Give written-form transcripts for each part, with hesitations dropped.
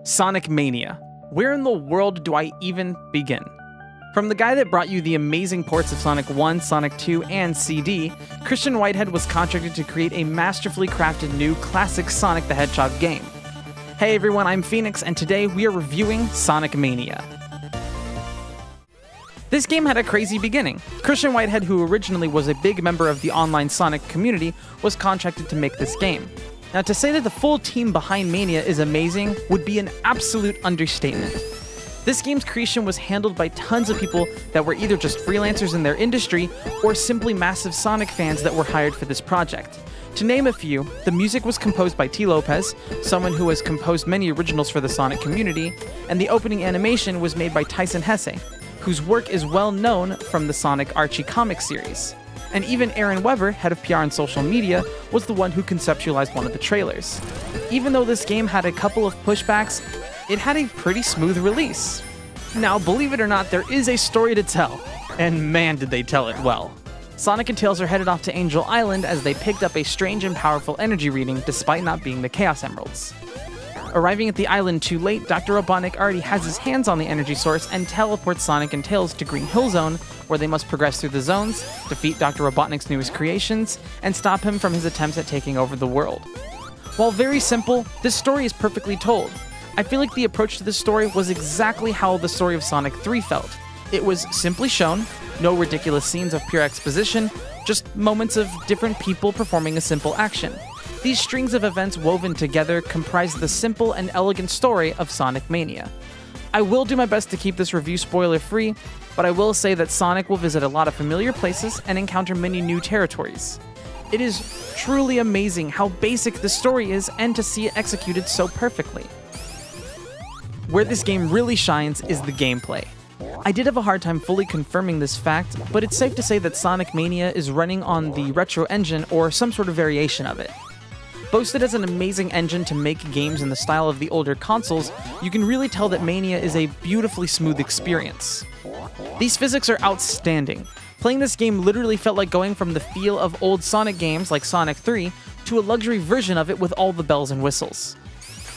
Sonic Mania. Where in the world do I even begin? From the guy that brought you the amazing ports of Sonic 1, Sonic 2, and CD, Christian Whitehead was contracted to create a masterfully crafted new classic Sonic the Hedgehog game. Hey everyone, I'm Phoenix, and today we are reviewing Sonic Mania. This game had a crazy beginning. Christian Whitehead, who originally was a big member of the online Sonic community, was contracted to make this game. Now, to say that the full team behind Mania is amazing would be an absolute understatement. This game's creation was handled by tons of people that were either just freelancers in their industry or simply massive Sonic fans that were hired for this project. To name a few, the music was composed by T. Lopez, someone who has composed many originals for the Sonic community, and the opening animation was made by Tyson Hesse, whose work is well known from the Sonic Archie comic series. And even Aaron Weber, head of PR and social media, was the one who conceptualized one of the trailers. Even though this game had a couple of pushbacks, it had a pretty smooth release. Now, believe it or not, there is a story to tell, and man did they tell it well. Sonic and Tails are headed off to Angel Island as they picked up a strange and powerful energy reading despite not being the Chaos Emeralds. Arriving at the island too late, Dr. Robotnik already has his hands on the energy source and teleports Sonic and Tails to Green Hill Zone, where they must progress through the zones, defeat Dr. Robotnik's newest creations, and stop him from his attempts at taking over the world. While very simple, this story is perfectly told. I feel like the approach to this story was exactly how the story of Sonic 3 felt. It was simply shown, no ridiculous scenes of pure exposition, just moments of different people performing a simple action. These strings of events woven together comprise the simple and elegant story of Sonic Mania. I will do my best to keep this review spoiler-free, but I will say that Sonic will visit a lot of familiar places and encounter many new territories. It is truly amazing how basic the story is and to see it executed so perfectly. Where this game really shines is the gameplay. I did have a hard time fully confirming this fact, but it's safe to say that Sonic Mania is running on the retro engine or some sort of variation of it. Boasted as an amazing engine to make games in the style of the older consoles, you can really tell that Mania is a beautifully smooth experience. These physics are outstanding. Playing this game literally felt like going from the feel of old Sonic games like Sonic 3 to a luxury version of it with all the bells and whistles.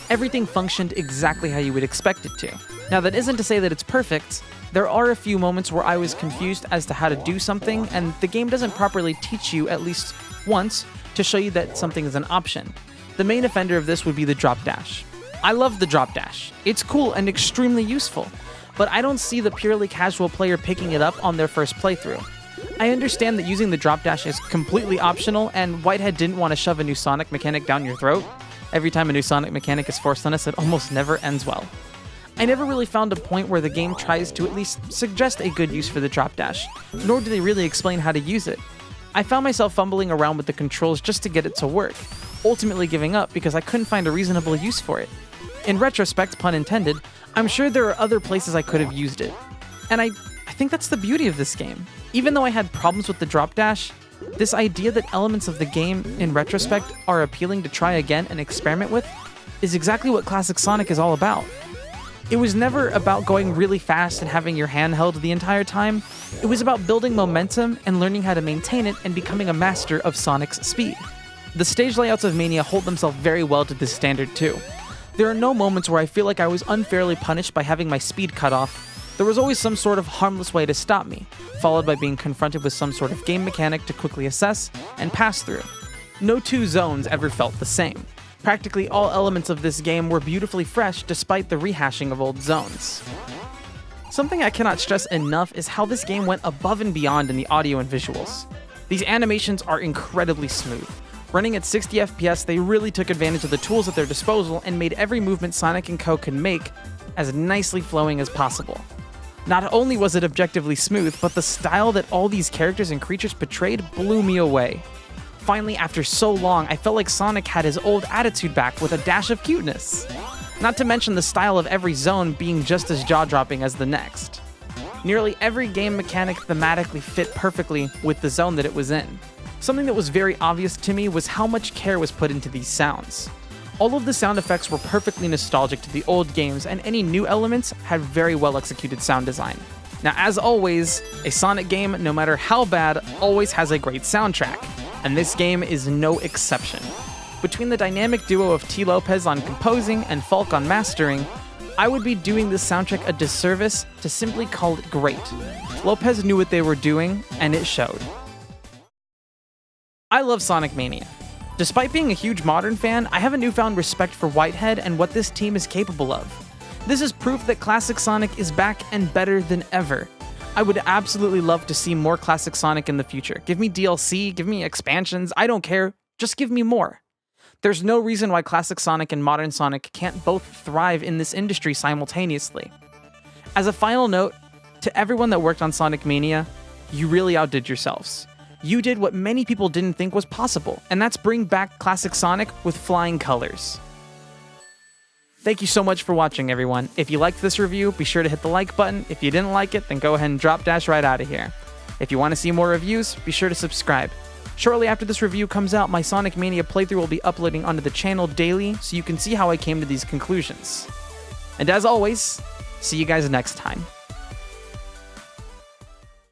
Everything functioned exactly how you would expect it to. Now, that isn't to say that it's perfect. There are a few moments where I was confused as to how to do something, and the game doesn't properly teach you at least once to show you that something is an option. The main offender of this would be the drop dash. I love the drop dash. It's cool and extremely useful, but I don't see the purely casual player picking it up on their first playthrough. I understand that using the drop dash is completely optional, and Whitehead didn't want to shove a new Sonic mechanic down your throat. Every time a new Sonic mechanic is forced on us, it almost never ends well. I never really found a point where the game tries to at least suggest a good use for the drop dash, nor do they really explain how to use it. I found myself fumbling around with the controls just to get it to work, ultimately giving up because I couldn't find a reasonable use for it. In retrospect, pun intended, I'm sure there are other places I could have used it. And I think that's the beauty of this game. Even though I had problems with the drop dash, this idea that elements of the game, in retrospect, are appealing to try again and experiment with is exactly what classic Sonic is all about. It was never about going really fast and having your hand held the entire time. It was about building momentum and learning how to maintain it and becoming a master of Sonic's speed. The stage layouts of Mania hold themselves very well to this standard too. There are no moments where I feel like I was unfairly punished by having my speed cut off. There was always some sort of harmless way to stop me, followed by being confronted with some sort of game mechanic to quickly assess and pass through. No two zones ever felt the same. Practically all elements of this game were beautifully fresh despite the rehashing of old zones. Something I cannot stress enough is how this game went above and beyond in the audio and visuals. These animations are incredibly smooth. Running at 60 FPS, they really took advantage of the tools at their disposal and made every movement Sonic & Co. could make as nicely flowing as possible. Not only was it objectively smooth, but the style that all these characters and creatures portrayed blew me away. Finally, after so long, I felt like Sonic had his old attitude back with a dash of cuteness. Not to mention the style of every zone being just as jaw-dropping as the next. Nearly every game mechanic thematically fit perfectly with the zone that it was in. Something that was very obvious to me was how much care was put into these sounds. All of the sound effects were perfectly nostalgic to the old games, and any new elements had very well executed sound design. Now, as always, a Sonic game, no matter how bad, always has a great soundtrack, and this game is no exception. Between the dynamic duo of T. Lopez on composing and Falk on mastering, I would be doing this soundtrack a disservice to simply call it great. Lopez knew what they were doing, and it showed. I love Sonic Mania. Despite being a huge modern fan, I have a newfound respect for Whitehead and what this team is capable of. This is proof that classic Sonic is back and better than ever. I would absolutely love to see more classic Sonic in the future. Give me DLC, give me expansions, I don't care, just give me more. There's no reason why classic Sonic and modern Sonic can't both thrive in this industry simultaneously. As a final note, to everyone that worked on Sonic Mania, you really outdid yourselves. You did what many people didn't think was possible, and that's bring back classic Sonic with flying colors. Thank you so much for watching, everyone. If you liked this review, be sure to hit the like button. If you didn't like it, then go ahead and drop dash right out of here. If you want to see more reviews, be sure to subscribe. Shortly after this review comes out, my Sonic Mania playthrough will be uploading onto the channel daily, so you can see how I came to these conclusions. And as always, see you guys next time.